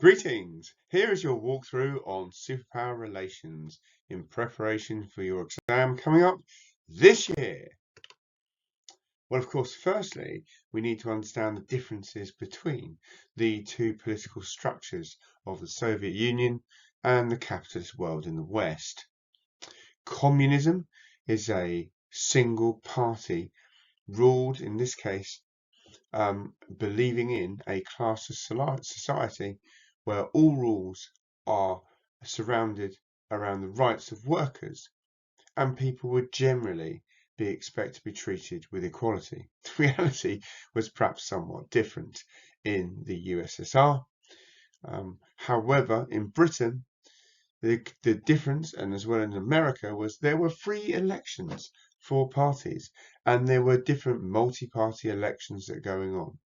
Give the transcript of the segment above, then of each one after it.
Greetings! Here is your walkthrough on superpower relations in preparation for your exam coming up this year. Well, of course, firstly, we need to understand the differences between the two political structures of the Soviet Union and the capitalist world in the West. Communism is a single party ruled, in this case, believing in a class society where all rules are surrounded around the rights of workers and people would generally be expected to be treated with equality. The reality was perhaps somewhat different in the USSR. However, in Britain, the difference, and as well in America, was there were free elections for parties and there were different multi-party elections that are going on.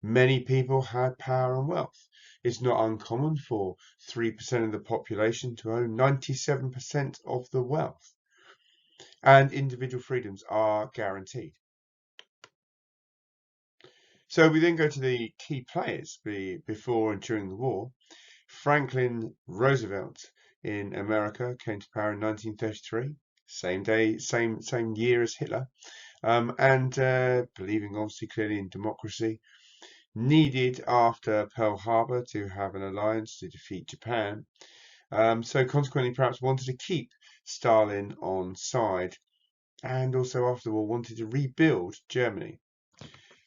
Many people had power and wealth. It's not uncommon for 3% of the population to own 97% of the wealth. And individual freedoms are guaranteed. So we then go to the key players before and during the war. Franklin Roosevelt in America came to power in 1933, same day, same year as Hitler, and believing obviously clearly in democracy. Needed after Pearl Harbor to have an alliance to defeat Japan. So consequently perhaps wanted to keep Stalin on side and also after the war wanted to rebuild Germany.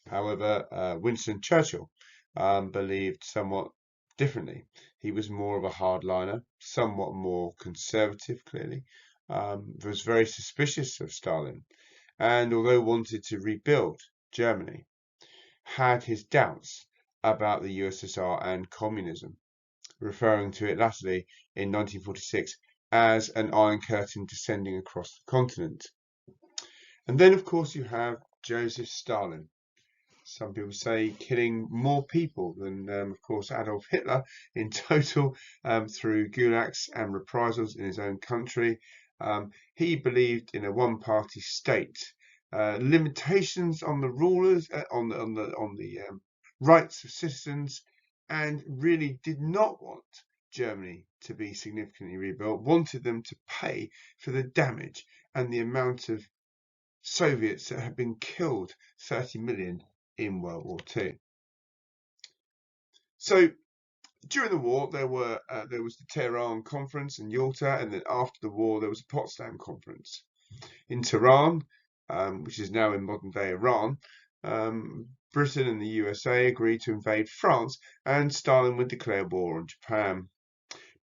However, Winston Churchill believed somewhat differently. He was more of a hardliner, somewhat more conservative, clearly, was very suspicious of Stalin, and although wanted to rebuild Germany, had his doubts about the USSR and communism, referring to it latterly in 1946 as an Iron Curtain descending across the continent. And then, of course, you have Joseph Stalin. Some people say killing more people than, of course, Adolf Hitler in total through gulags and reprisals in his own country. He believed in a one-party state. Limitations on the rulers, on the rights of citizens, and really did not want Germany to be significantly rebuilt, wanted them to pay for the damage and the amount of Soviets that had been killed, 30 million in World War II. So during the war, there was the Tehran Conference in Yalta, and then after the war, there was a Potsdam Conference in Tehran, which is now in modern-day Iran. Britain and the USA agreed to invade France, and Stalin would declare war on Japan.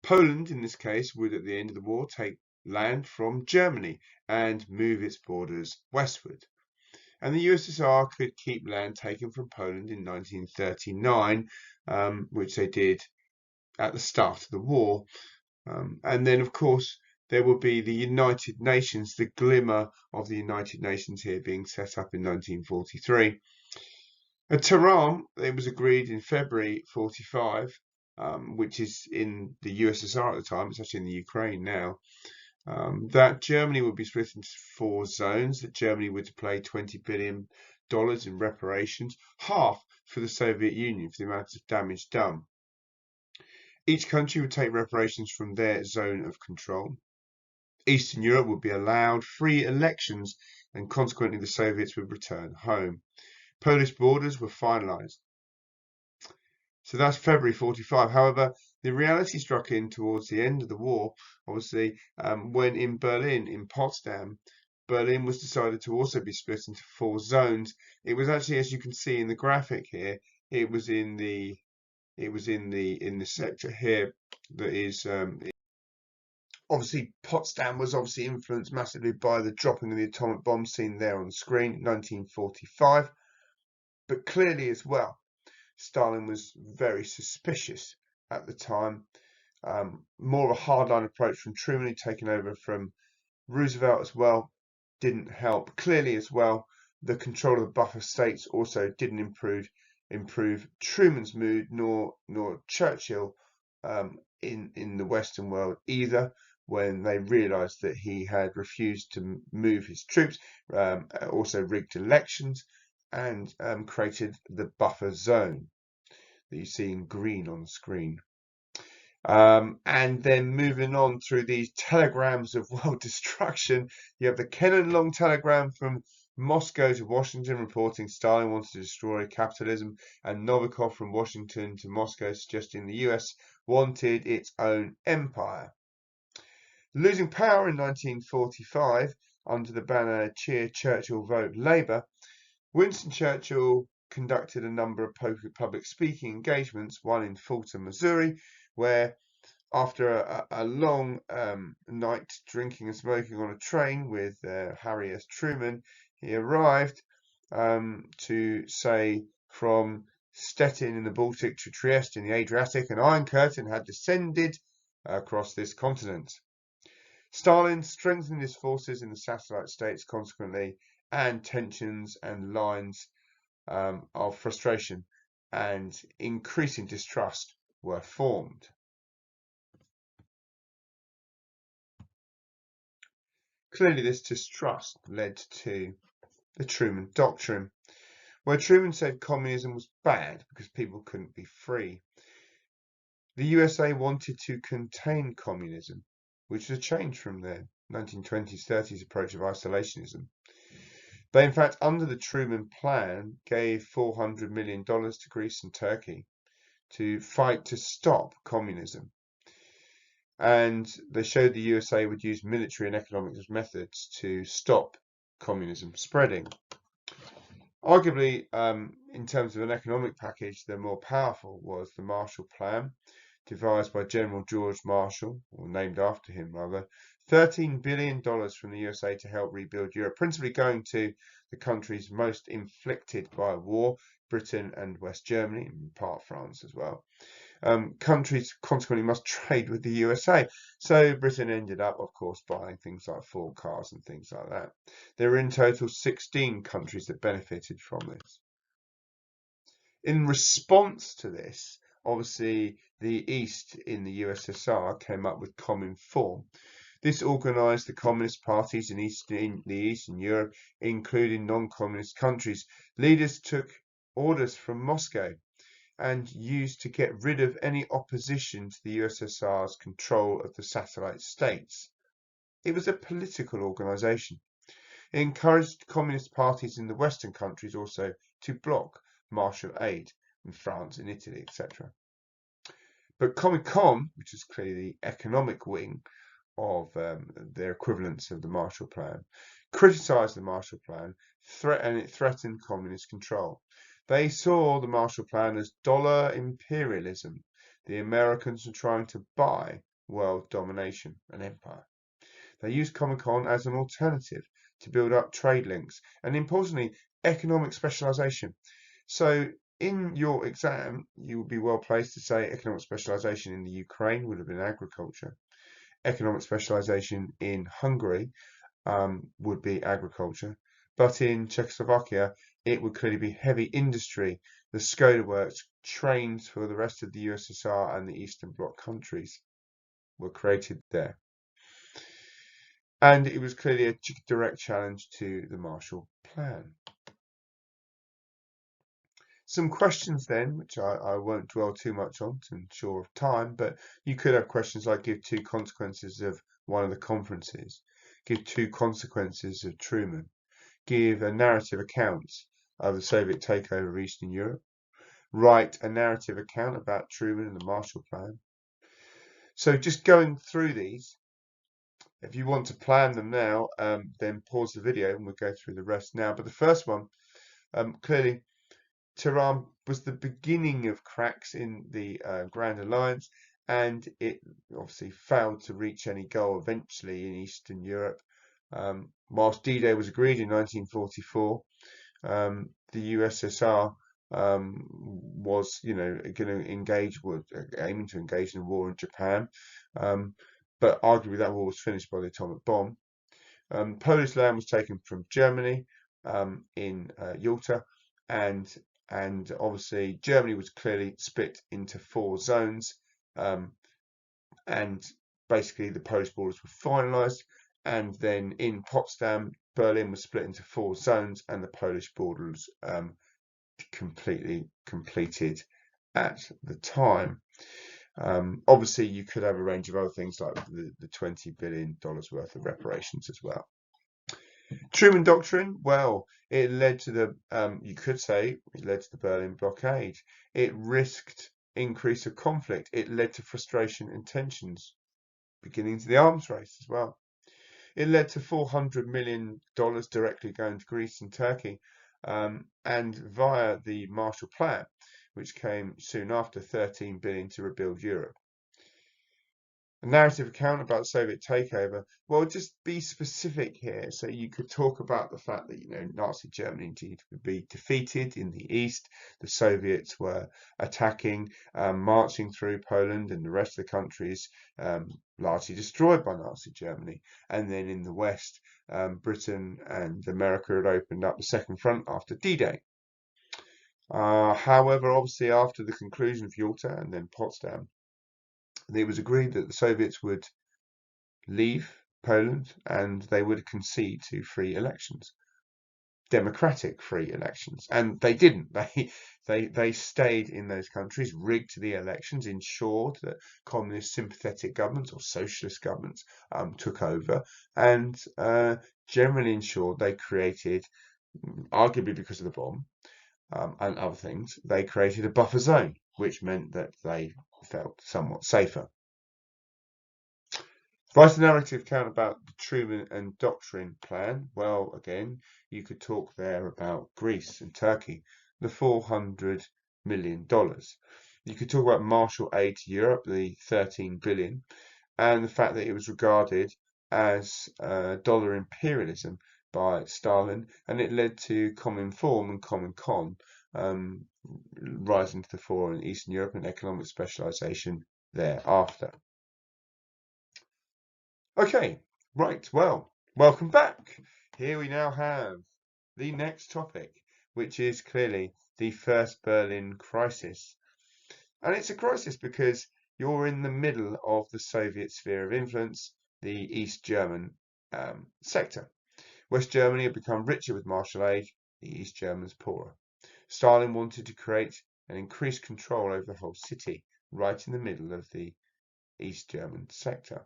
Poland, in this case, would at the end of the war take land from Germany and move its borders westward. And the USSR could keep land taken from Poland in 1939, which they did at the start of the war. And then, of course, there will be the United Nations, the glimmer of the United Nations here being set up in 1943. At Tehran, it was agreed in February 45, which is in the USSR at the time, it's actually in the Ukraine now, that Germany would be split into 4 zones, that Germany would pay $20 billion in reparations, half for the Soviet Union for the amount of damage done. Each country would take reparations from their zone of control. Eastern Europe would be allowed free elections and consequently the Soviets would return home. Polish borders were finalised. So that's February 45. However, the reality struck in towards the end of the war, obviously, when in Berlin, in Potsdam, Berlin was decided to also be split into 4 zones. It was actually, as you can see in the graphic here, it was in the sector here that is obviously Potsdam was obviously influenced massively by the dropping of the atomic bomb seen there on the screen, 1945, but clearly as well, Stalin was very suspicious at the time. More of a hardline approach from Truman, taken over from Roosevelt as well, didn't help. Clearly as well, the control of the buffer states also didn't improve Truman's mood, nor Churchill in the Western world either, when they realised that he had refused to move his troops, also rigged elections, and created the buffer zone that you see in green on the screen. And then moving on through these telegrams of world destruction, you have the cannon-long telegram from Moscow to Washington reporting Stalin wanted to destroy capitalism, and Novikov from Washington to Moscow suggesting the US wanted its own empire. Losing power in 1945 under the banner Cheer Churchill Vote Labour, Winston Churchill conducted a number of public speaking engagements, one in Fulton, Missouri, where after a long night drinking and smoking on a train with Harry S. Truman, he arrived to say from Stettin in the Baltic to Trieste in the Adriatic, an Iron Curtain had descended across this continent. Stalin strengthened his forces in the satellite states consequently, and tensions and lines of frustration and increasing distrust were formed. Clearly, this distrust led to the Truman Doctrine, where Truman said communism was bad because people couldn't be free. The USA wanted to contain communism, which was a change from their 1920s, 30s approach of isolationism. They, in fact, under the Truman Plan, gave $400 million to Greece and Turkey to fight to stop communism. And they showed the USA would use military and economic methods to stop communism spreading. Arguably, in terms of an economic package, the more powerful was the Marshall Plan, devised by General George Marshall, or named after him rather, $13 billion from the USA to help rebuild Europe, principally going to the countries most inflicted by war, Britain and West Germany, and part of France as well. Countries consequently must trade with the USA. So Britain ended up, of course, buying things like Ford cars and things like that. There were in total 16 countries that benefited from this. In response to this, obviously, the East in the USSR came up with Cominform. This organised the communist parties in Eastern Europe, including non-communist countries. Leaders took orders from Moscow and used to get rid of any opposition to the USSR's control of the satellite states. It was a political organisation. It encouraged communist parties in the Western countries also to block Marshall aid in France and Italy, etc. But Comecon, which is clearly the economic wing of their equivalents of the Marshall Plan, criticised the Marshall Plan and it threatened communist control. They saw the Marshall Plan as dollar imperialism. The Americans were trying to buy world domination and empire. They used Comecon as an alternative to build up trade links and, importantly, economic specialization. So in your exam, you would be well placed to say economic specialization in the Ukraine would have been agriculture. Economic specialization in Hungary would be agriculture. But in Czechoslovakia, it would clearly be heavy industry. The Skoda Works, trains for the rest of the USSR and the Eastern Bloc countries were created there. And it was clearly a direct challenge to the Marshall Plan. Some questions then, which I won't dwell too much on to ensure of time, but you could have questions like give two consequences of one of the conferences, give two consequences of Truman, give a narrative account of the Soviet takeover of Eastern Europe, write a narrative account about Truman and the Marshall Plan. So just going through these, if you want to plan them now, then pause the video and we'll go through the rest now. But the first one, clearly, Tehran was the beginning of cracks in the Grand Alliance, and it obviously failed to reach any goal eventually in Eastern Europe. Whilst D-Day was agreed in 1944, the USSR was, going to engage, aiming to engage in a war in Japan, but arguably that war was finished by the atomic bomb. Polish land was taken from Germany in Yalta, and obviously Germany was clearly split into 4 zones, and basically the Polish borders were finalised, and then in Potsdam, Berlin was split into 4 zones, and the Polish borders completely completed at the time. Obviously, you could have a range of other things like the $20 billion worth of reparations as well. Truman Doctrine, well, it led to you could say it led to the Berlin blockade. It risked increase of conflict. It led to frustration and tensions, beginning to the arms race as well. It led to $400 million directly going to Greece and Turkey, and via the Marshall Plan, which came soon after, $13 billion to rebuild Europe. A narrative account about Soviet takeover. Well, just be specific here. So you could talk about the fact that, Nazi Germany indeed would be defeated in the east. The Soviets were attacking, marching through Poland and the rest of the countries, largely destroyed by Nazi Germany. And then in the west, Britain and America had opened up the second front after D-Day. However, obviously after the conclusion of Yalta and then Potsdam, it was agreed that the Soviets would leave Poland and they would concede to free elections, democratic free elections, and they didn't. They stayed in those countries, rigged the elections, ensured that communist sympathetic governments or socialist governments took over, and generally ensured they created, arguably because of the bomb and other things, they created a buffer zone, which meant that they felt somewhat safer. Write a narrative account about the Truman and Doctrine plan. Well, again, you could talk there about Greece and Turkey, the $400 million. You could talk about Marshall aid to Europe, the $13 billion, and the fact that it was regarded as dollar imperialism by Stalin, and it led to Cominform and Comincon rising to the fore in Eastern Europe and economic specialization thereafter. Okay, right, well, welcome back. Here we now have the next topic, which is clearly the First Berlin Crisis. And it's a crisis because you're in the middle of the Soviet sphere of influence, the East German sector. West Germany had become richer with Marshall aid, the East Germans poorer. Stalin wanted to create an increased control over the whole city, right in the middle of the East German sector.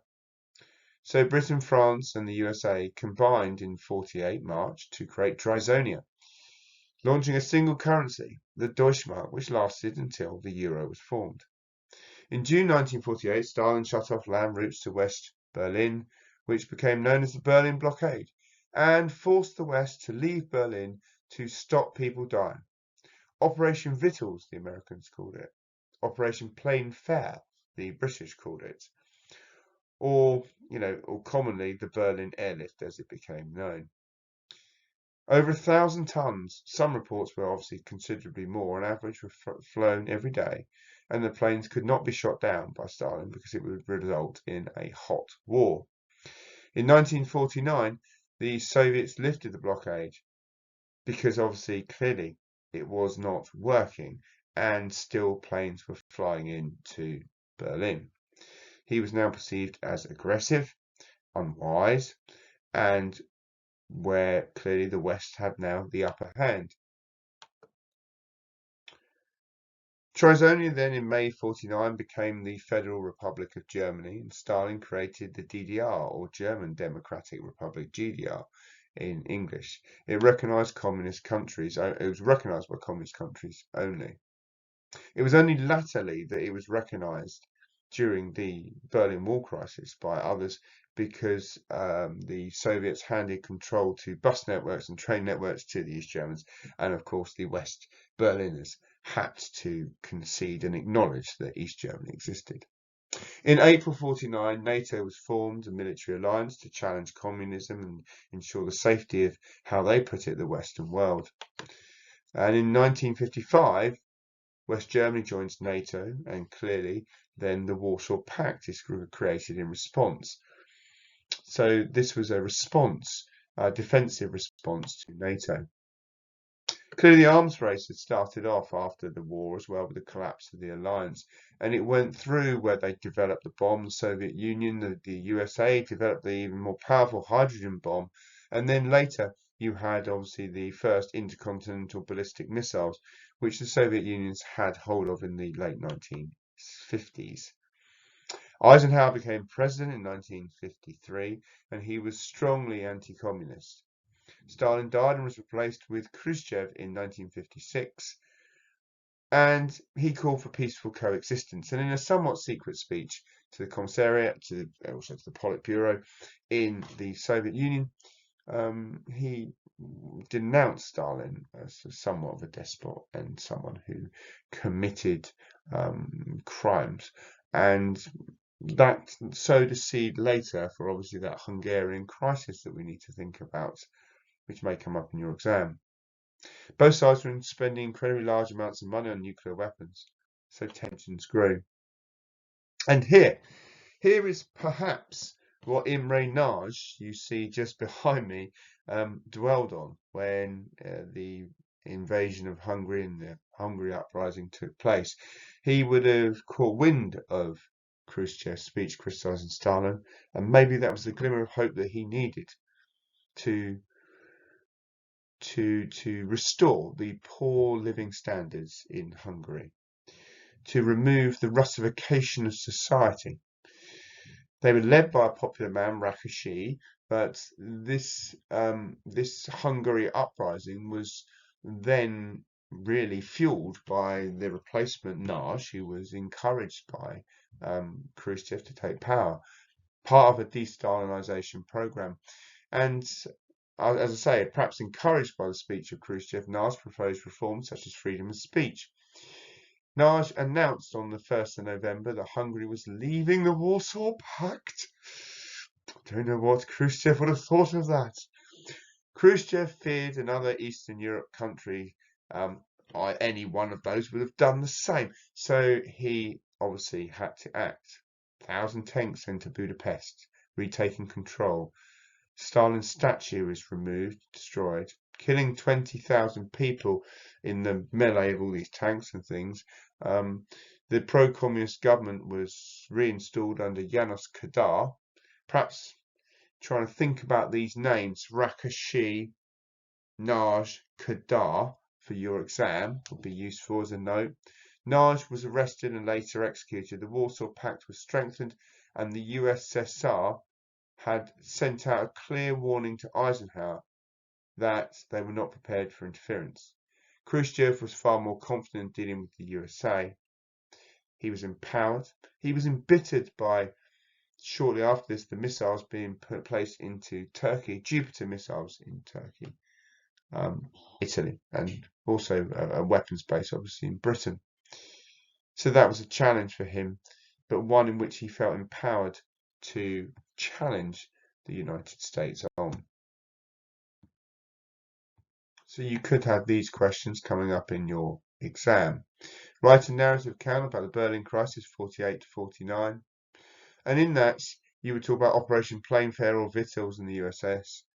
So Britain, France, and the USA combined in March 1948 to create Dryzonia, launching a single currency, the Deutschmark, which lasted until the euro was formed. In June 1948, Stalin shut off land routes to West Berlin, which became known as the Berlin blockade, and forced the West to leave Berlin to stop people dying. Operation Vittles, the Americans called it. Operation Plain Fare, the British called it. Or commonly the Berlin airlift as it became known. Over 1,000 tons, some reports were obviously considerably more, on average were flown every day, and the planes could not be shot down by Stalin because it would result in a hot war. In 1949, the Soviets lifted the blockade because obviously clearly it was not working and still planes were flying into Berlin. He was now perceived as aggressive, unwise, and where clearly the West had now the upper hand. Dryzonia then in May 1949 became the Federal Republic of Germany, and Stalin created the DDR, or German Democratic Republic, GDR in English. It recognized communist countries. It was recognized by communist countries only. It was only latterly that it was recognized during the Berlin Wall crisis by others because the Soviets handed control to bus networks and train networks to the East Germans, and of course the West Berliners had to concede and acknowledge that East Germany existed. In April 1949, NATO was formed, a military alliance to challenge communism and ensure the safety of, how they put it, the Western world. And in 1955, West Germany joins NATO, and clearly then the Warsaw Pact is created in response. So this was a response, a defensive response to NATO. Clearly the arms race had started off after the war as well with the collapse of the alliance, and it went through where they developed the bomb, the Soviet Union, the USA developed the even more powerful hydrogen bomb, and then later you had obviously the first intercontinental ballistic missiles, which the Soviet Union had hold of in the late 1950s. Eisenhower became president in 1953, and he was strongly anti-communist. Stalin died and was replaced with Khrushchev in 1956, and he called for peaceful coexistence. And in a somewhat secret speech to the Commissariat, also to the Politburo in the Soviet Union, he denounced Stalin as somewhat of a despot and someone who committed crimes, and that sowed a seed later for obviously that Hungarian crisis that we need to think about, which may come up in your exam. Both sides were spending incredibly large amounts of money on nuclear weapons, so tensions grew. And here is perhaps what Imre Nagy, you see just behind me, dwelled on when the invasion of Hungary and the Hungary uprising took place. He would have caught wind of Khrushchev's speech criticizing Stalin, and maybe that was the glimmer of hope that he needed to restore the poor living standards in Hungary, to remove the Russification of society. They were led by a popular man, Rákosi, but this Hungary uprising was then really fueled by the replacement Nagy, who was encouraged by Khrushchev to take power, part of a de-Stalinization program. And as I say, perhaps encouraged by the speech of Khrushchev, Nagy proposed reforms such as freedom of speech. Nagy announced on the 1st of November that Hungary was leaving the Warsaw Pact. I don't know what Khrushchev would have thought of that. Khrushchev feared another Eastern Europe country, any one of those, would have done the same. So he obviously had to act. 1,000 tanks sent to Budapest, retaking control. Stalin's statue is removed, destroyed, killing 20,000 people in the melee of all these tanks and things. The pro-communist government was reinstalled under János Kadar. Perhaps trying to think about these names, Rákosi, Nagy, Kadar, for your exam would be useful as a note. Nagy was arrested and later executed. The Warsaw Pact was strengthened, and the USSR had sent out a clear warning to Eisenhower that they were not prepared for interference. Khrushchev was far more confident dealing with the USA. He was empowered. He was embittered by, shortly after this, the missiles being placed into Turkey, Jupiter missiles in Turkey, Italy, and also a weapons base, obviously, in Britain. So that was a challenge for him, but one in which he felt empowered to challenge the United States on. So you could have these questions coming up in your exam. Write a narrative account about the Berlin crisis 48 to 49. And in that, you would talk about Operation Plainfare or Victuals in the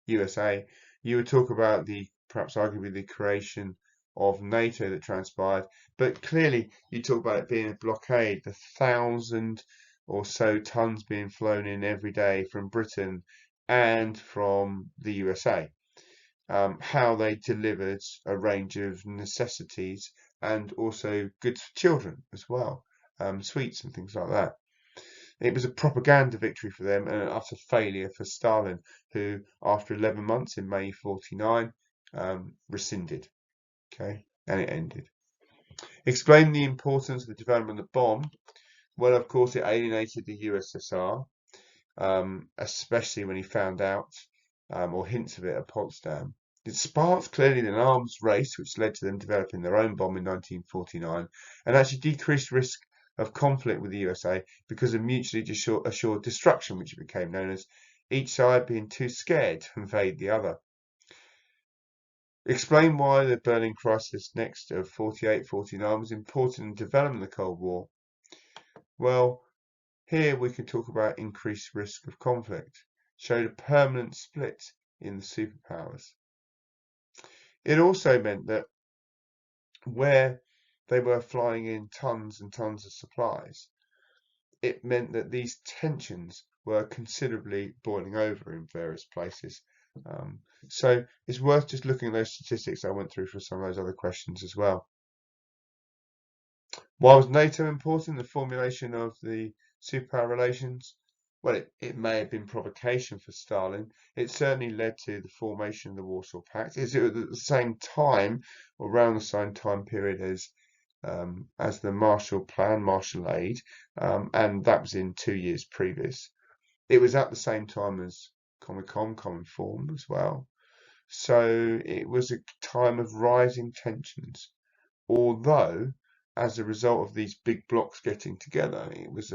USA. You would talk about perhaps arguably the creation of NATO that transpired. But clearly, you talk about it being a blockade, the 1,000 or so tons being flown in every day from Britain and from the USA. How they delivered a range of necessities and also goods for children as well, sweets and things like that. It was a propaganda victory for them and an utter failure for Stalin, who, after 11 months in May 49, rescinded. Okay, and it ended. Explain the importance of the development of the bomb. Well, of course, it alienated the USSR, especially when he found out, or hints of it, at Potsdam. It sparked clearly an arms race, which led to them developing their own bomb in 1949, and actually decreased risk of conflict with the USA because of mutually assured destruction, which it became known as, each side being too scared to invade the other. Explain why the Berlin crisis next of 48-49 was important in developing the Cold War. Well, here we can talk about increased risk of conflict, showed a permanent split in the superpowers. It also meant that where they were flying in tons and tons of supplies, it meant that these tensions were considerably boiling over in various places. So it's worth just looking at those statistics I went through for some of those other questions as well. Why was NATO important in the formulation of the superpower relations? Well, it may have been provocation for Stalin. It certainly led to the formation of the Warsaw Pact. Is it at the same time, or around the same time period as the Marshall Plan, Marshall Aid, and that was in 2 years previous. It was at the same time as Comecon, Common Form as well. So it was a time of rising tensions. Although, as a result of these big blocs getting together, it was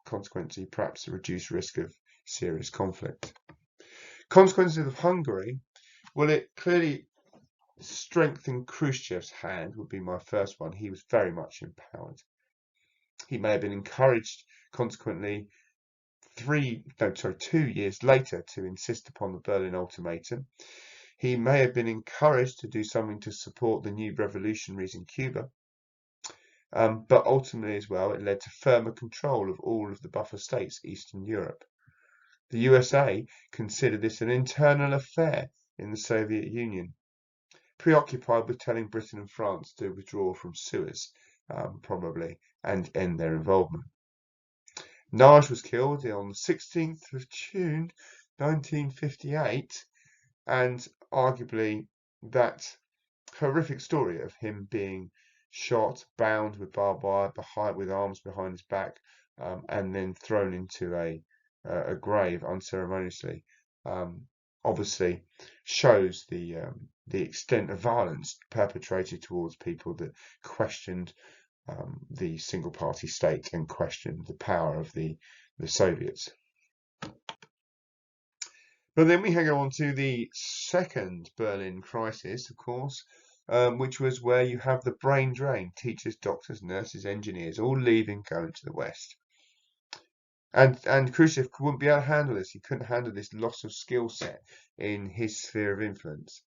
consequently perhaps a reduced risk of serious conflict. Consequences of Hungary, well, it clearly strengthened Khrushchev's hand, would be my first one. He was very much empowered. He may have been encouraged, consequently, 2 years later to insist upon the Berlin Ultimatum. He may have been encouraged to do something to support the new revolutionaries in Cuba. But ultimately as well, it led to firmer control of all of the buffer states, Eastern Europe. The USA considered this an internal affair in the Soviet Union, preoccupied with telling Britain and France to withdraw from Suez, probably, and end their involvement. Naj was killed on the 16th of June 1958, and arguably that horrific story of him being shot, bound with barbed wire, with arms behind his back, and then thrown into a grave unceremoniously, obviously shows the extent of violence perpetrated towards people that questioned the single party state and questioned the power of the Soviets. But then we go on to the second Berlin crisis, of course, which was where you have the brain drain, teachers, doctors, nurses, engineers, all leaving, going to the West. And Khrushchev wouldn't be able to handle this. He couldn't handle this loss of skill set in his sphere of influence.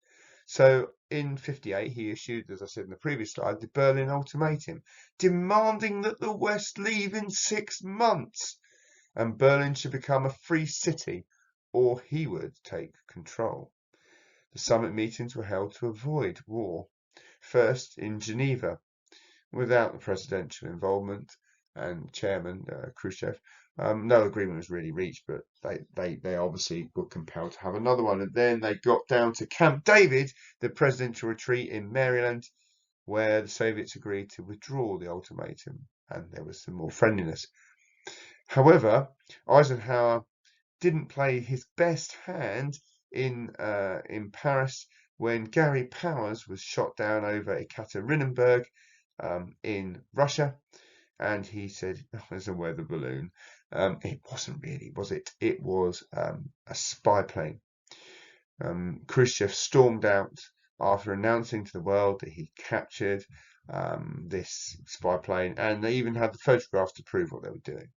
So in 58, he issued, as I said in the previous slide, the Berlin Ultimatum, demanding that the West leave in 6 months and Berlin should become a free city, or he would take control. The summit meetings were held to avoid war. First in Geneva, without the presidential involvement and chairman Khrushchev. No agreement was really reached, but they obviously were compelled to have another one. And then they got down to Camp David, the presidential retreat in Maryland, where the Soviets agreed to withdraw the ultimatum, and there was some more friendliness. However, Eisenhower didn't play his best hand in Paris when Gary Powers was shot down over Ekaterinburg in Russia, and he said, "Oh, there's a weather balloon." It wasn't really, was it? It was a spy plane. Khrushchev stormed out after announcing to the world that he captured this spy plane, and they even had the photographs to prove what they were doing.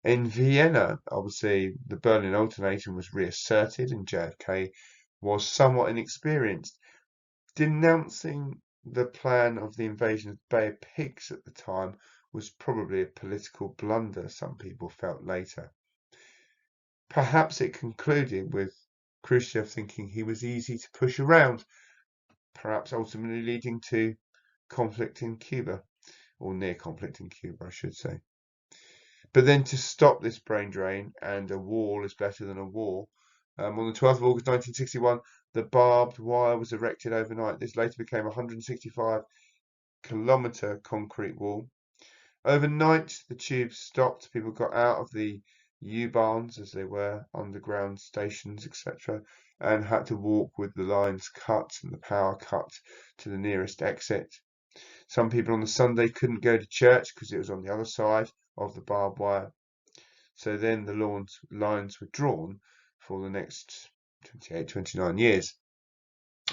In Vienna, obviously, the Berlin Ultimatum was reasserted, and JFK was somewhat inexperienced. Denouncing the plan of the invasion of the Bay of Pigs at the time was probably a political blunder, some people felt later. Perhaps it concluded with Khrushchev thinking he was easy to push around, perhaps ultimately leading to conflict in Cuba, or near conflict in Cuba, I should say. But then to stop this brain drain, and a wall is better than a war, on the 12th of August 1961, the barbed wire was erected overnight. This later became a 165-kilometre concrete wall. Overnight, the tubes stopped. People got out of the U-Bahns, as they were, underground stations, etc., and had to walk with the lines cut and the power cut to the nearest exit. Some people on the Sunday couldn't go to church because it was on the other side of the barbed wire. So then the lines were drawn for the next 28, 29 years.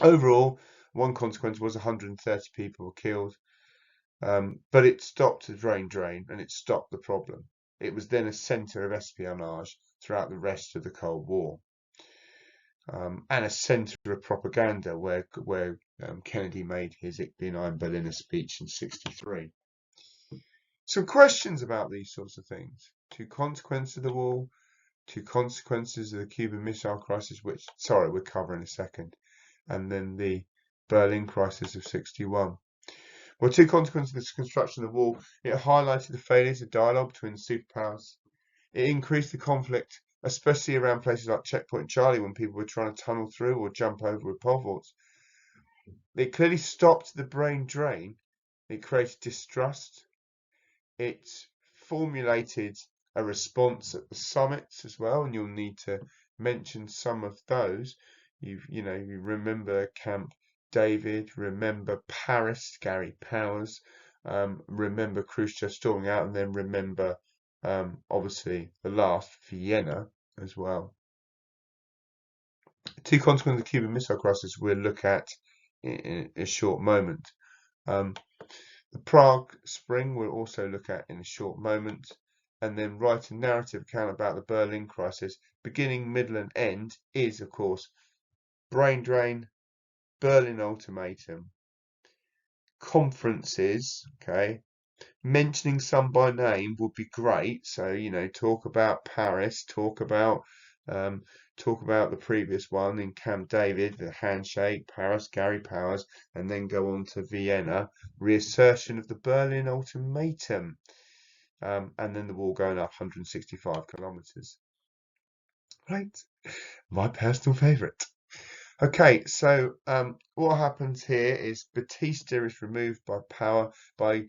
Overall, one consequence was 130 people were killed, but it stopped the brain drain and it stopped the problem. It was then a centre of espionage throughout the rest of the Cold War, and a centre of propaganda where Kennedy made his Ich bin ein Berliner speech in '63. Some questions about these sorts of things. 2 consequences of the war, 2 consequences of the Cuban Missile Crisis, which, sorry, we'll cover in a second, and then the Berlin Crisis of '61. Well, two consequences of this construction of the wall: it highlighted the failures of dialogue between the superpowers. It increased the conflict, especially around places like Checkpoint Charlie when people were trying to tunnel through or jump over with pole vaults. It clearly stopped the brain drain. It created distrust. It formulated a response at the summits as well, and you'll need to mention some of those. You remember Camp David, remember Paris, Gary Powers, remember Khrushchev storming out, and then remember obviously the last, Vienna, as well. Two consequences of the Cuban Missile Crisis we'll look at in a short moment. The Prague Spring we'll also look at in a short moment, and then write a narrative account about the Berlin crisis. Beginning, middle, and end is, of course, brain drain, Berlin ultimatum, conferences, okay. Mentioning some by name would be great. So, talk about Paris, talk about the previous one in Camp David, the handshake, Paris, Gary Powers, and then go on to Vienna, reassertion of the Berlin ultimatum, and then the wall going up 165 kilometers. Right, my personal favorite. Okay, so what happens here is Batista is removed by power by.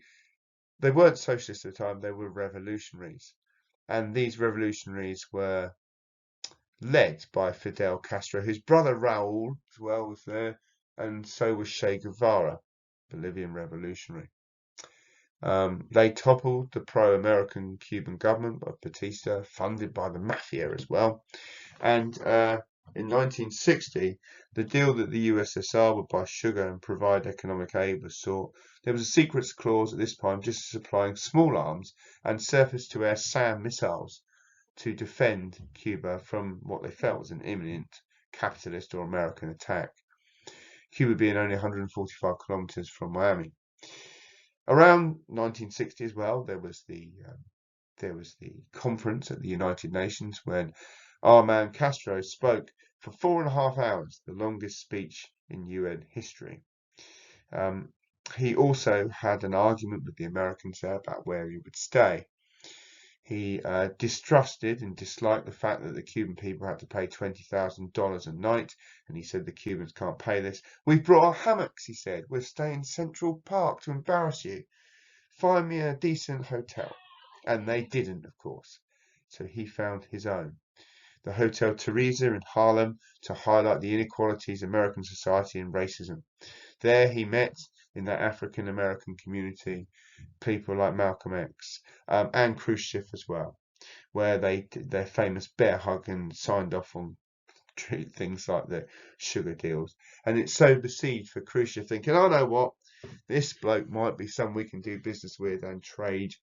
They weren't socialists at the time, they were revolutionaries. And these revolutionaries were led by Fidel Castro, whose brother Raul as well was there, and so was Che Guevara, Bolivian revolutionary. They toppled the pro-American Cuban government of Batista, funded by the mafia as well. And in 1960, the deal that the USSR would buy sugar and provide economic aid was sought. There was a secrets clause at this time just supplying small arms and surface-to-air SAM missiles to defend Cuba from what they felt was an imminent capitalist or American attack. Cuba being only 145 kilometers from Miami. Around 1960 as well, there was the conference at the United Nations when our man Castro spoke for 4.5 hours, the longest speech in UN history. He also had an argument with the Americans there about where he would stay. He distrusted and disliked the fact that the Cuban people had to pay $20,000 a night, and he said the Cubans can't pay this. We've brought our hammocks, he said. We're staying in Central Park to embarrass you. Find me a decent hotel. And they didn't, of course. So he found his own. The Hotel Teresa in Harlem to highlight the inequalities of American society and racism. There he met, in that African American community, people like Malcolm X and Khrushchev as well, where they did their famous bear hug and signed off on things like the sugar deals. And it sowed the seed for Khrushchev thinking, oh, know what, this bloke might be someone we can do business with and trade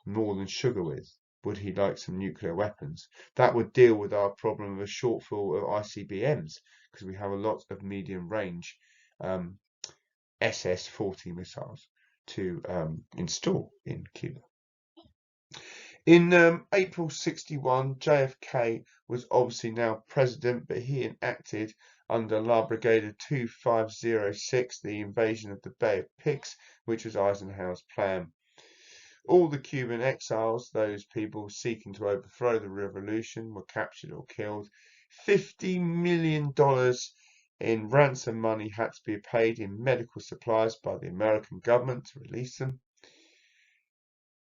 more than sugar with. Would he like some nuclear weapons? That would deal with our problem of a shortfall of ICBMs, because we have a lot of medium range SS-40 missiles to install in Cuba. In April 61, JFK was obviously now president, but he enacted under La Brigada 2506 the invasion of the Bay of Pigs, which was Eisenhower's plan. All the Cuban exiles, those people seeking to overthrow the revolution, were captured or killed. $50 million in ransom money had to be paid in medical supplies by the American government to release them.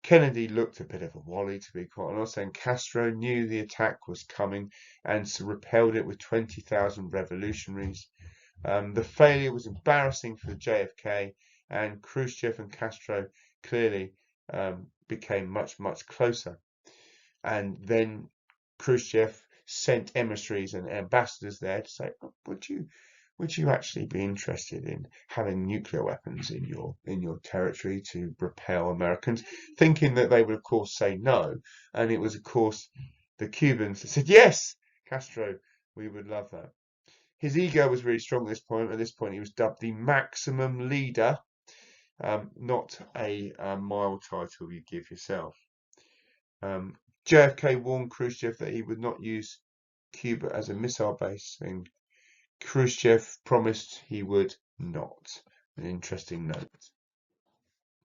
Kennedy looked a bit of a wally, to be quite honest, and Castro knew the attack was coming and so repelled it with 20,000 revolutionaries. The failure was embarrassing for the JFK, and Khrushchev and Castro clearly became much, much closer. And then Khrushchev sent emissaries and ambassadors there to say, oh, would you actually be interested in having nuclear weapons in your territory to repel Americans? Thinking that they would, of course, say no. And it was, of course, the Cubans that said, yes, Castro, we would love that. His ego was really strong at this point. At this point, he was dubbed the maximum leader, not a mild title you give yourself. JFK warned Khrushchev that he would not use Cuba as a missile base, and Khrushchev promised he would not. An interesting note.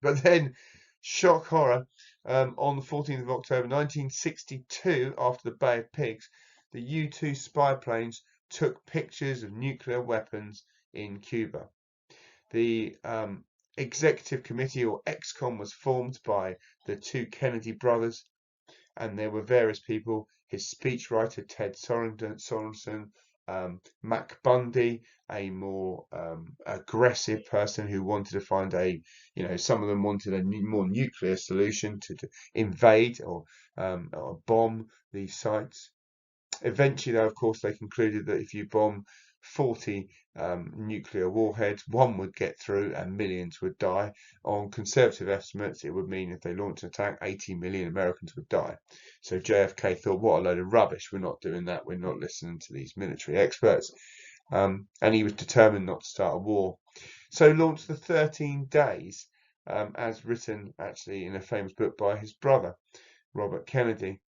But then, shock horror, on the 14th of October 1962, after the Bay of Pigs, the U-2 spy planes took pictures of nuclear weapons in Cuba. The executive committee, or ExCom, was formed by the two Kennedy brothers, and there were various people: his speechwriter Ted Sorensen, Mac Bundy, a more aggressive person who wanted to find some of them wanted a more nuclear solution to invade or bomb these sites. Eventually, though, of course, they concluded that if you bomb 40 nuclear warheads, one would get through and millions would die. On conservative estimates, it would mean if they launched an attack, 80 million Americans would die. So JFK thought, what a load of rubbish. We're not doing that. We're not listening to these military experts. And he was determined not to start a war. So launched the 13 Days, as written actually in a famous book by his brother, Robert Kennedy.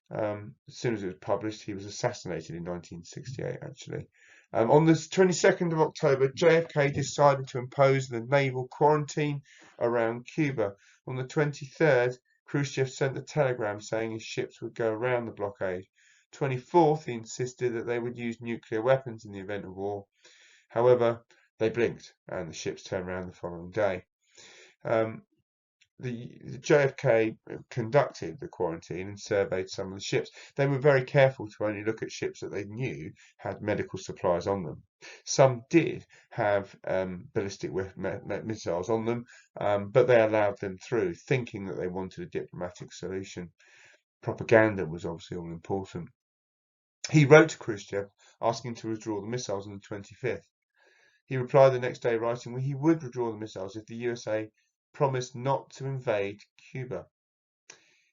As soon as it was published, he was assassinated in 1968, actually. On the 22nd of October, JFK decided to impose the naval quarantine around Cuba. On the 23rd, Khrushchev sent a telegram saying his ships would go around the blockade. 24th, he insisted that they would use nuclear weapons in the event of war. However, they blinked and the ships turned around the following day. The JFK conducted the quarantine and surveyed some of the ships. They were very careful to only look at ships that they knew had medical supplies on them. Some did have ballistic missiles on them, but they allowed them through, thinking that they wanted a diplomatic solution. Propaganda was obviously all important. He wrote to Khrushchev asking to withdraw the missiles on the 25th. He replied the next day, writing he would withdraw the missiles if the USA promised not to invade Cuba.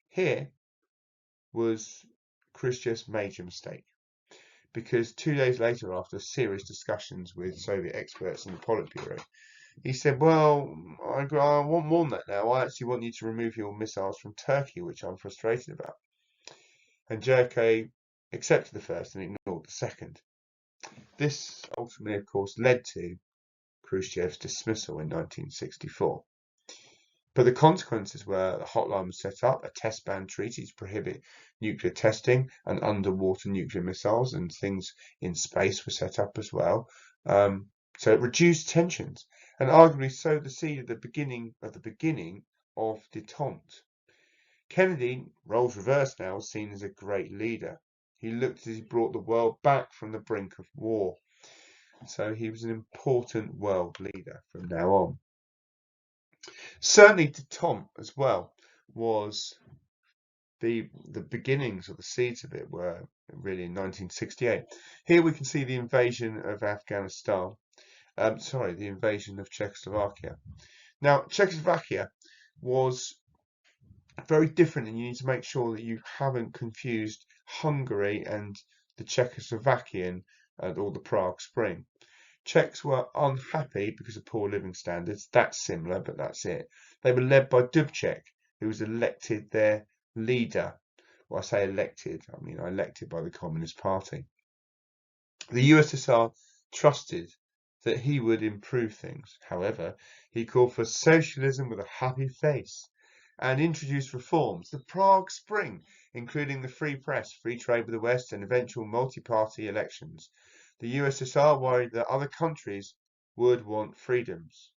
Here was Khrushchev's major mistake, because 2 days later, after serious discussions with Soviet experts in the Politburo, he said, well, I want more than that now. I actually want you to remove your missiles from Turkey, which I'm frustrated about. And JFK accepted the first and ignored the second. This ultimately, of course, led to Khrushchev's dismissal in 1964. But the consequences were a hotline was set up, a test ban treaty to prohibit nuclear testing, and underwater nuclear missiles and things in space were set up as well. So it reduced tensions and arguably sowed the seed of the beginning of détente. Kennedy, roles reversed now, was seen as a great leader. He looked as he brought the world back from the brink of war. So he was an important world leader from now on. Certainly détente as well was the beginnings or the seeds of it were really in 1968. Here we can see the invasion of Afghanistan. The invasion of Czechoslovakia. Now, Czechoslovakia was very different, and you need to make sure that you haven't confused Hungary and the Czechoslovakian or the Prague Spring. Czechs were unhappy because of poor living standards. That's similar, but that's it. They were led by Dubček, who was elected their leader. Well, I say elected, I mean elected by the Communist Party. The USSR trusted that he would improve things. However, he called for socialism with a happy face and introduced reforms. The Prague Spring, including the free press, free trade with the West, and eventual multi-party elections. The USSR worried that other countries would want freedoms.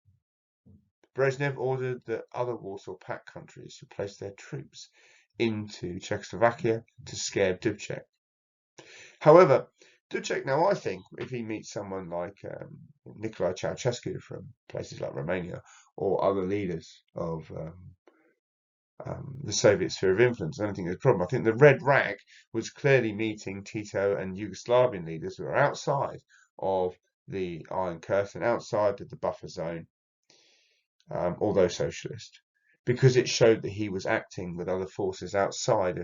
Brezhnev ordered that other Warsaw Pact countries to place their troops into Czechoslovakia to scare Dubček. However, Dubček, now I think, if he meets someone like Nicolae Ceausescu from places like Romania or other leaders of the Soviet sphere of influence, I don't think there's a problem. I think the Red Rag was clearly meeting Tito and Yugoslavian leaders who are outside of the Iron Curtain, outside of the buffer zone, although socialist, because it showed that he was acting with other forces outside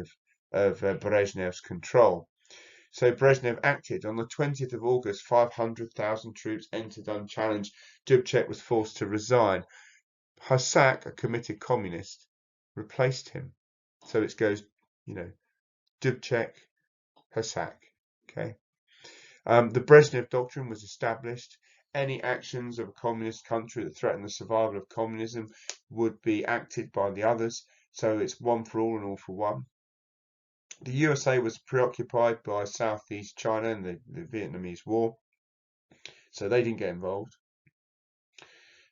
of Brezhnev's control. So Brezhnev acted. On the 20th of August, 500,000 troops entered unchallenged. Dubček was forced to resign. Husak, a committed communist, replaced him. So it goes, Dubček, Husak. Okay. The Brezhnev Doctrine was established. any actions of a communist country that threaten the survival of communism would be acted by the others. So it's one for all and all for one. The USA was preoccupied by Southeast China and the Vietnamese War, so they didn't get involved.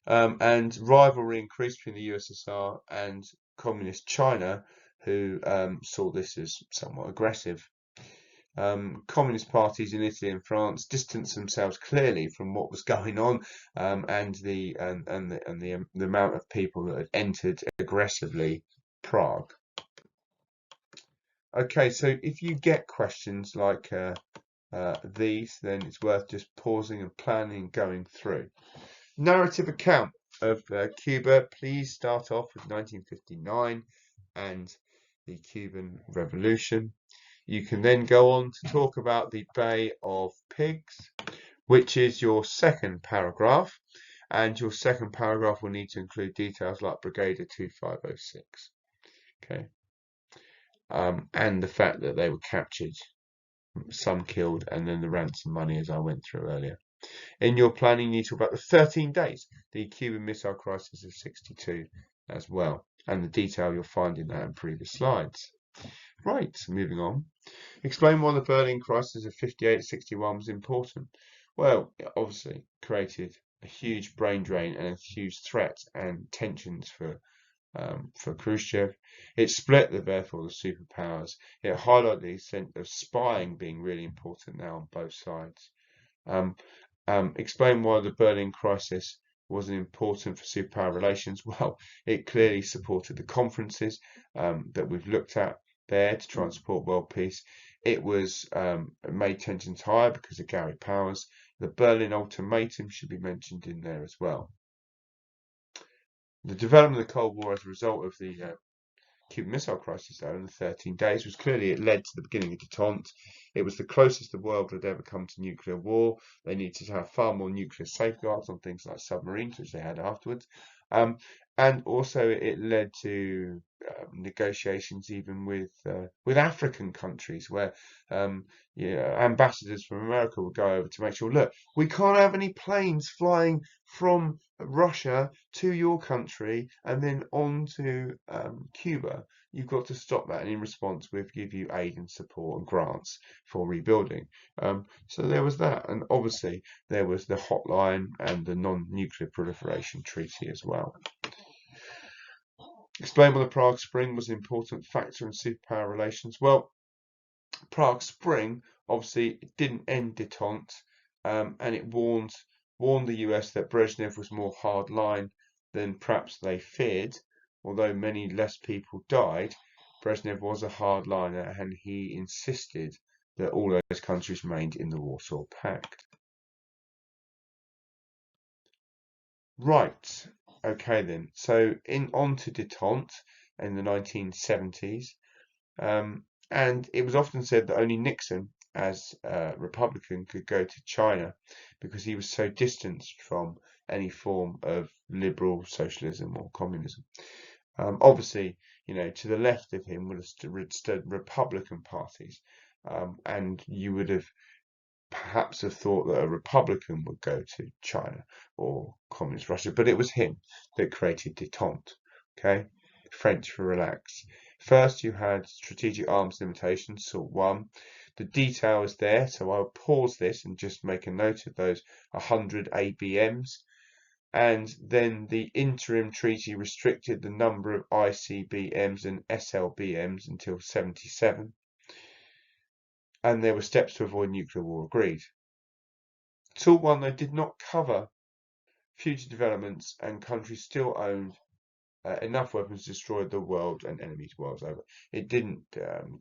And rivalry increased between the USSR and Communist China, who saw this as somewhat aggressive. Communist parties in Italy and France distanced themselves clearly from what was going on, and the amount of people that had entered aggressively Prague. Okay, so if you get questions like these, then it's worth just pausing and planning and going through. Narrative account of Cuba. Please start off with 1959 and the Cuban Revolution. You can then go on to talk about the Bay of Pigs, which is your second paragraph, and your second paragraph will need to include details like Brigadier 2506, okay, and the fact that they were captured, some killed, and then the ransom money as I went through earlier. In your planning, you need to talk about the 13 days, the Cuban Missile Crisis of 62 as well, and the detail you'll find in that in previous slides. Right, moving on. Explain why the Berlin crisis of 58-61 was important. Well, it obviously created a huge brain drain and a huge threat and tensions for Khrushchev. It split therefore the superpowers. It highlighted the extent of spying being really important now on both sides. Explain why the Berlin crisis wasn't important for superpower relations. Well, it clearly supported the conferences that we've looked at there to try and support world peace. It was made tensions higher because of Gary Powers. The Berlin Ultimatum should be mentioned in there as well. The development of the Cold War as a result of the Cuban Missile Crisis, though, in the 13 days was clearly it led to the beginning of detente. It was the closest the world had ever come to nuclear war. They needed to have far more nuclear safeguards on things like submarines, which they had afterwards. And also it led to negotiations even with African countries, where ambassadors from America would go over to make sure, look, we can't have any planes flying from Russia to your country and then on to Cuba. You've got to stop that, and in response we'll give you aid and support and grants for rebuilding. So there was that, and obviously there was the hotline and the non-nuclear proliferation treaty as well. Explain why the Prague Spring was an important factor in superpower relations. Well, Prague Spring obviously didn't end detente, and it warned the US that Brezhnev was more hardline than perhaps they feared. Although many less people died, Brezhnev was a hardliner, and he insisted that all those countries remained in the Warsaw Pact. Right, okay then. So on to detente in the 1970s. And it was often said that only Nixon, as a Republican, could go to China because he was so distanced from any form of liberal socialism or communism. Obviously, to the left of him would have stood Republican parties, and you would have perhaps have thought that a Republican would go to China or Communist Russia, but it was him that created detente. Okay, French for relax. First, you had strategic arms limitations, SALT 1. The detail is there, so I'll pause this and just make a note of those 100 ABMs. And then the interim treaty restricted the number of ICBMs and SLBMs until 77. And there were steps to avoid nuclear war agreed. SALT 1, though, did not cover future developments, and countries still owned enough weapons to destroy the world and enemies worlds over. It didn't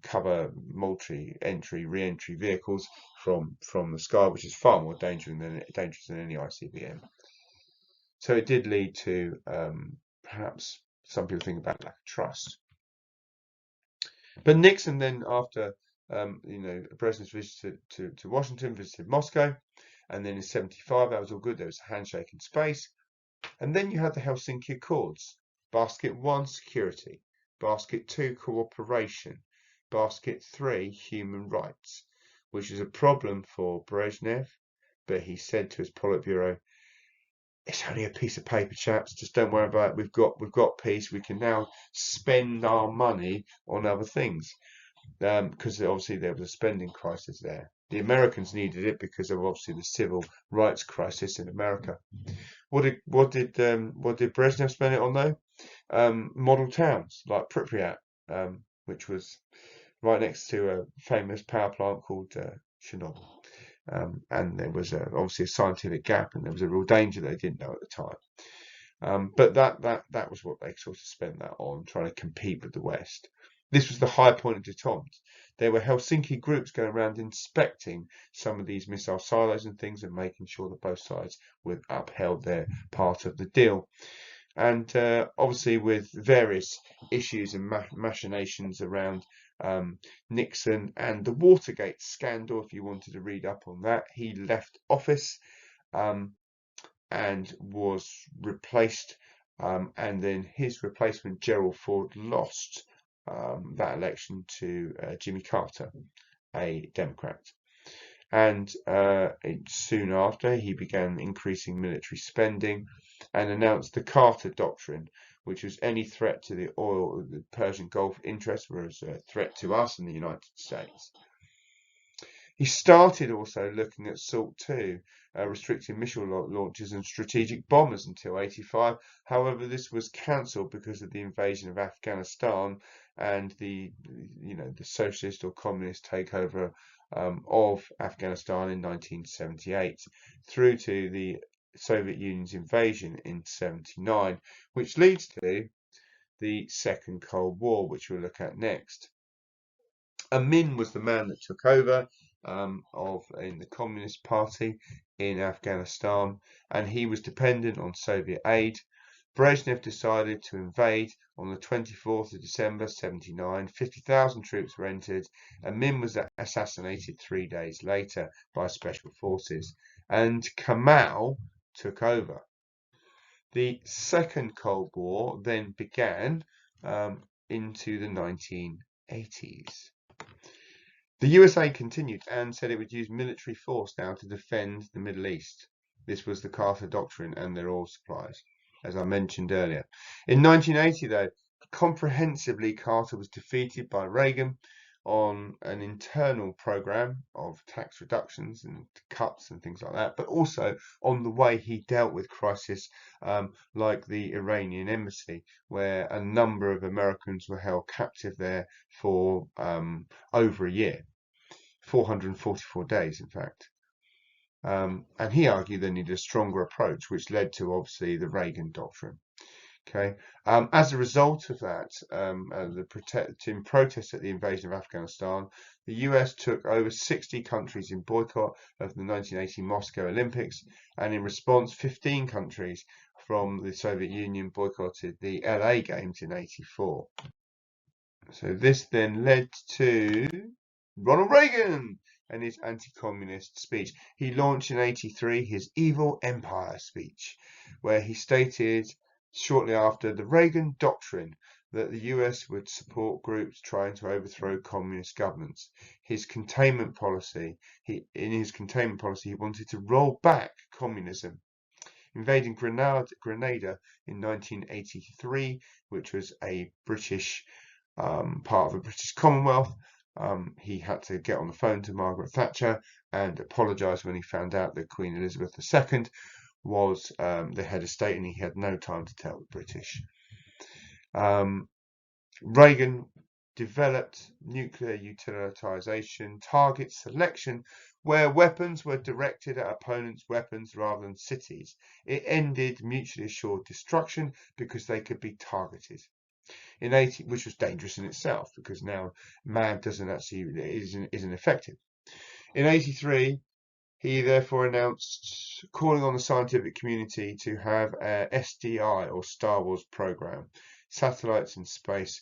cover multi-entry, re-entry vehicles from the sky, which is far more dangerous than any ICBM. So it did lead to perhaps some people think about lack of trust. But Nixon then, after Brezhnev's visit to Washington, visited Moscow, and then in 75 that was all good. There was a handshake in space, and then you had the Helsinki Accords. Basket 1, security. Basket 2, cooperation. Basket 3, human rights, which is a problem for Brezhnev, but he said to his Politburo, it's only a piece of paper, chaps. Just don't worry about it. We've got peace. We can now spend our money on other things, because obviously there was a spending crisis there. The Americans needed it because of obviously the civil rights crisis in America. What did Brezhnev spend it on though? Model towns like Pripyat, which was right next to a famous power plant called Chernobyl. And there was obviously a scientific gap, and there was a real danger they didn't know at the time. But that was what they sort of spent that on, trying to compete with the West. This was the high point of détente. There were Helsinki groups going around inspecting some of these missile silos and things, and making sure that both sides would upheld their part of the deal. And obviously, with various issues and machinations around Nixon and the Watergate scandal, if you wanted to read up on that, he left office and was replaced. And then his replacement, Gerald Ford, lost that election to Jimmy Carter, a Democrat. And soon after, he began increasing military spending and announced the Carter Doctrine, which was any threat to the Persian Gulf interest was a threat to us in the United States. He started also looking at SALT II, restricting missile launches and strategic bombers until '85. However, this was cancelled because of the invasion of Afghanistan and the socialist or communist takeover of Afghanistan in 1978, through to the Soviet Union's invasion in '79, which leads to the Second Cold War, which we'll look at next. Amin was the man that took over in the Communist Party in Afghanistan, and he was dependent on Soviet aid. Brezhnev decided to invade on the 24th of December '79. 50,000 troops were entered. Amin was assassinated 3 days later by special forces, and Kemal took over. The Second Cold War then began into the 1980s. The USA continued and said it would use military force now to defend the Middle East. This was the Carter Doctrine and their oil supplies, as I mentioned earlier. In 1980, though, comprehensively, Carter was defeated by Reagan on an internal program of tax reductions and cuts and things like that, but also on the way he dealt with crisis like the Iranian embassy, where a number of Americans were held captive there for over a year, 444 days, in fact. And he argued they needed a stronger approach, which led to obviously the Reagan Doctrine. Okay. As a result of that, in protest at the invasion of Afghanistan, the US took over 60 countries in boycott of the 1980 Moscow Olympics, and in response, 15 countries from the Soviet Union boycotted the LA Games in '84. So this then led to Ronald Reagan and his anti-communist speech. He launched in '83 his Evil Empire speech, where he stated shortly after the Reagan Doctrine that the US would support groups trying to overthrow communist governments. His containment policy, he wanted to roll back communism. Invading Grenada in 1983, which was a British part of the British Commonwealth. He had to get on the phone to Margaret Thatcher and apologise when he found out that Queen Elizabeth II was the head of state, and he had no time to tell the British. Reagan developed nuclear utilization target selection, where weapons were directed at opponents' weapons rather than cities. It ended mutually assured destruction because they could be targeted. Which was dangerous in itself, because now MAD isn't effective. In '83, he therefore announced calling on the scientific community to have a SDI, or Star Wars program, satellites in space,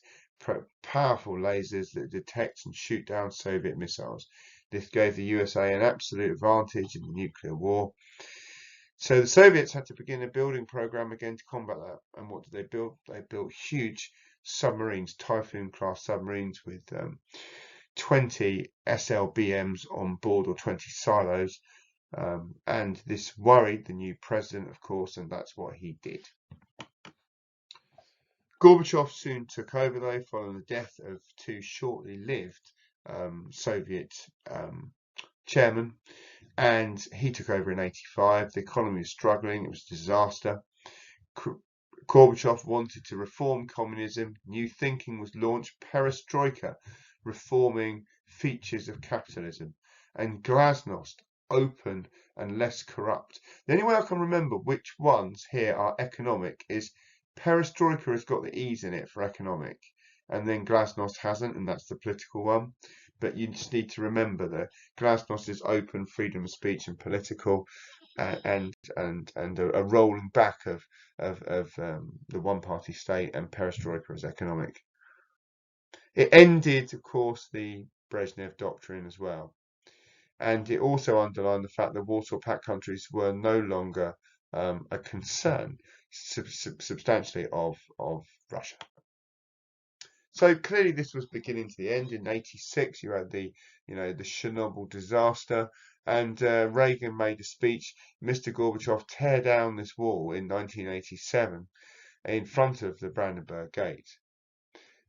powerful lasers that detect and shoot down Soviet missiles. This gave the USA an absolute advantage in the nuclear war. So the Soviets had to begin a building program again to combat that. And what did they build? They built huge submarines, Typhoon-class submarines with 20 SLBMs on board, or 20 silos, And this worried the new president, of course, and that's what he did. Gorbachev soon took over, though, following the death of two shortly lived Soviet chairmen, and he took over in 85. The economy was struggling, it was a disaster. Gorbachev wanted to reform communism. New thinking was launched, perestroika, reforming features of capitalism, and glasnost, open and less corrupt. The only way I can remember which ones here are economic is perestroika has got the E's in it for economic, and then glasnost hasn't, and that's the political one. But you just need to remember that glasnost is open, freedom of speech, and political, and a rolling back of the one-party state, and perestroika is economic. It ended, of course, the Brezhnev Doctrine as well, and it also underlined the fact that Warsaw Pact countries were no longer a concern substantially of Russia. So clearly this was beginning to the end. In 86, you had the Chernobyl disaster, and Reagan made a speech, Mr. Gorbachev, tear down this wall in 1987 in front of the Brandenburg Gate.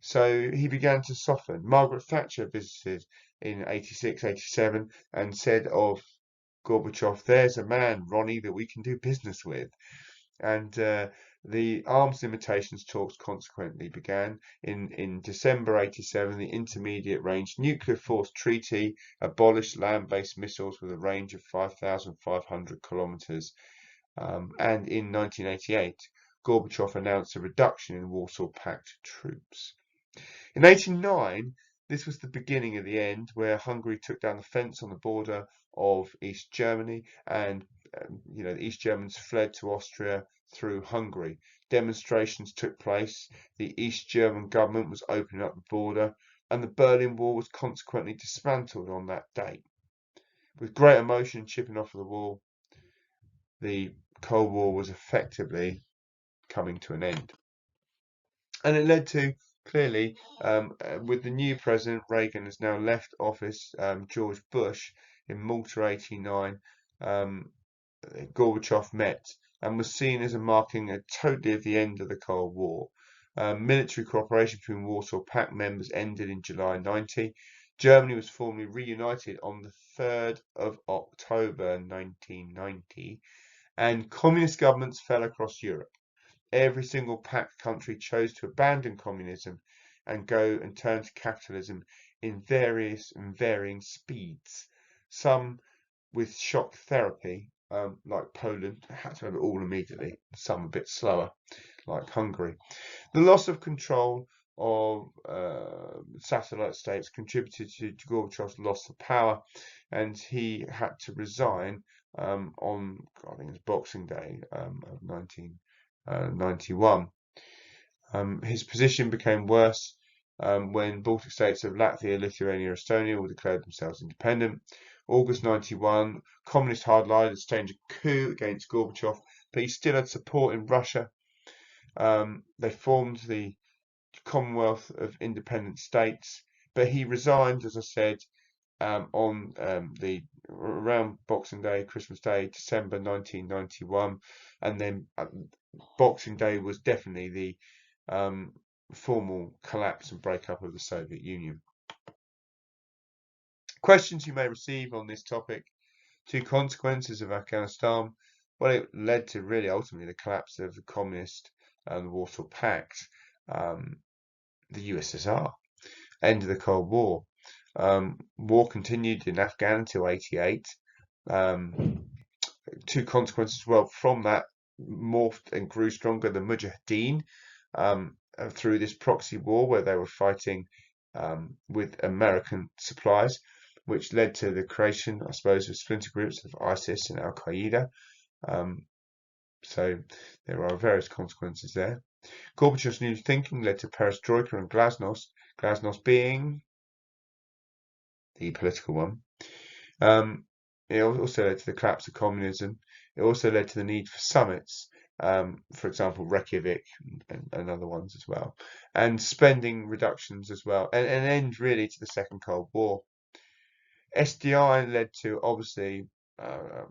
So he began to soften. Margaret Thatcher visited in 86, 87 and said of Gorbachev, there's a man, Ronnie, that we can do business with. And the arms limitations talks consequently began. In December 87, the Intermediate Range Nuclear Force Treaty abolished land-based missiles with a range of 5,500 kilometers. And in 1988, Gorbachev announced a reduction in Warsaw Pact troops. In 89, this was the beginning of the end, where Hungary took down the fence on the border of East Germany, and the East Germans fled to Austria through Hungary. Demonstrations took place. The East German government was opening up the border, and the Berlin Wall was consequently dismantled on that date. With great emotion chipping off of the wall, the Cold War was effectively coming to an end. And it led to, clearly, with the new president, Reagan has now left office, George Bush, in Malta 89, Gorbachev met and was seen as a marking totally of the end of the Cold War. Military cooperation between Warsaw Pact members ended in July 90. Germany was formally reunited on the 3rd of October 1990, and communist governments fell across Europe. Every single Pact country chose to abandon communism and go and turn to capitalism in various and varying speeds. Some with shock therapy, like Poland, had to have it all immediately. Some a bit slower, like Hungary. The loss of control of satellite states contributed to Gorbachev's loss of power, and he had to resign on, I think it was Boxing Day of 1991. His position became worse when Baltic states of Latvia, Lithuania, Estonia all declared themselves independent. August 91, communist hardliners staged a coup against Gorbachev, but he still had support in Russia. They formed the Commonwealth of Independent States, but he resigned, as I said, on around Boxing Day, Christmas Day, December 1991, and then Boxing Day was definitely the formal collapse and breakup of the Soviet Union. Questions you may receive on this topic: two consequences of Afghanistan. Well, it led to really ultimately the collapse of the communist and the Warsaw Pact, the USSR, end of the Cold War. War continued in Afghan until 88. Two consequences, well, from that morphed and grew stronger the Mujahideen through this proxy war where they were fighting with American supplies, which led to the creation, I suppose, of splinter groups of ISIS and Al Qaeda. So there are various consequences there. Gorbachev's new thinking led to perestroika and glasnost, glasnost being the political one. It also led to the collapse of communism. It also led to the need for summits, for example, Reykjavik and other ones as well, and spending reductions as well, and an end really to the Second Cold War. SDI led to, obviously,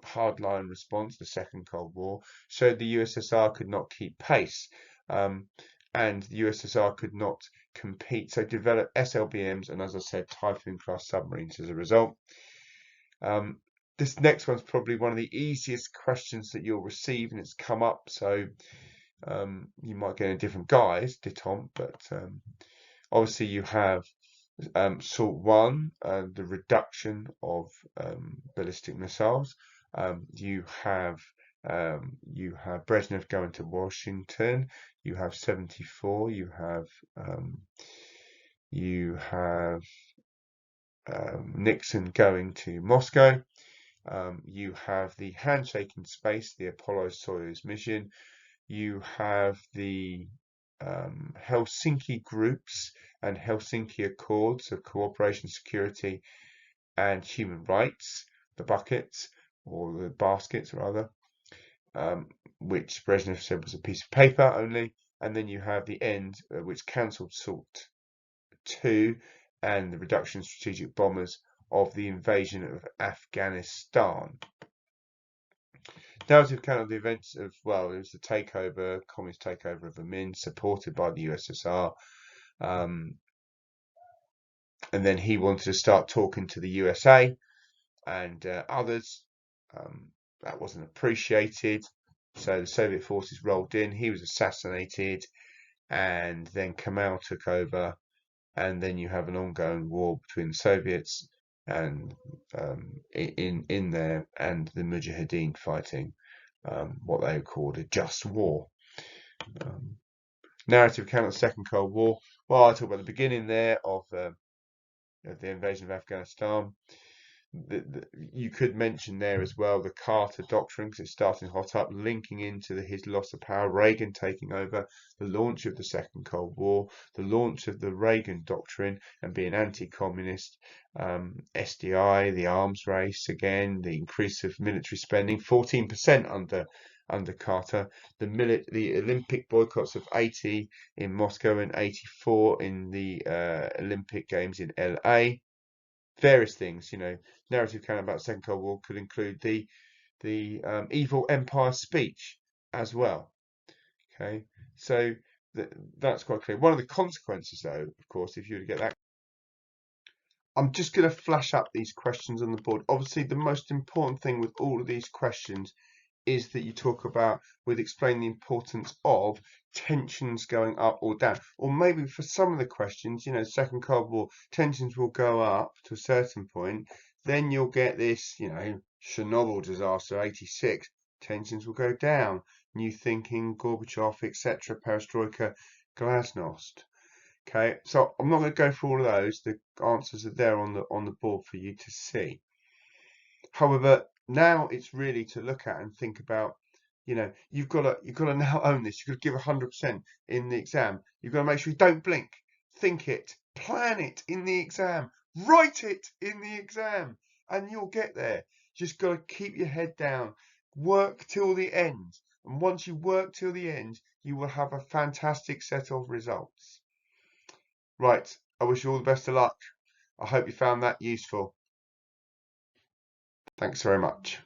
hardline response, the Second Cold War, showed the USSR could not keep pace, and the USSR could not compete. So developed SLBMs and, as I said, Typhoon-class submarines as a result. This next one's probably one of the easiest questions that you'll receive, and it's come up, so you might get in a different guise, détente, but obviously you have SALT 1, the reduction of ballistic missiles. You have Brezhnev going to Washington. You have 74. You have Nixon going to Moscow. You have the handshake in space, the Apollo-Soyuz mission. You have the Helsinki groups and Helsinki Accords of Cooperation, Security and Human Rights, the buckets, or the baskets rather, which Brezhnev said was a piece of paper only. And then you have the end, which cancelled SALT 2 and the reduction in strategic bombers of the invasion of Afghanistan. Narrative account of the events of, well, it was the takeover, communist takeover of the Min, supported by the USSR. And then he wanted to start talking to the USA and others. That wasn't appreciated. So the Soviet forces rolled in. He was assassinated. And then Kemal took over. And then you have an ongoing war between the Soviets and in there and the Mujahideen fighting what they called a just war. Narrative account of the Second Cold War. Well, I talk about the beginning there of the invasion of Afghanistan. You could mention there as well the Carter Doctrine, because it's starting hot up, linking into his loss of power, Reagan taking over, the launch of the Second Cold War, the launch of the Reagan Doctrine and being anti-communist, SDI, the arms race again, the increase of military spending, 14% under Carter, the Olympic boycotts of 80 in Moscow and 84 in the Olympic Games in LA. Various things, narrative account about the Second Cold War could include the evil empire speech as well. Okay, so that's quite clear. One of the consequences, though, of course, if you were to get that, I'm just going to flash up these questions on the board. Obviously, the most important thing with all of these questions is that you talk about explain the importance of tensions going up or down, or maybe for some of the questions, Second Cold War, tensions will go up to a certain point, then you'll get this, Chernobyl disaster, 86, tensions will go down, new thinking, Gorbachev, etc., perestroika, glasnost. Okay, so I'm not going to go through all of those. The answers are there on the board for you to see. However, now it's really to look at and think about, you've got to now own this. You've got to give 100% in the exam. You've got to make sure you don't blink. Think it, plan it in the exam, write it in the exam, and you'll get there. You just got to keep your head down, work till the end. And once you work till the end, you will have a fantastic set of results. Right, I wish you all the best of luck. I hope you found that useful. Thanks very much.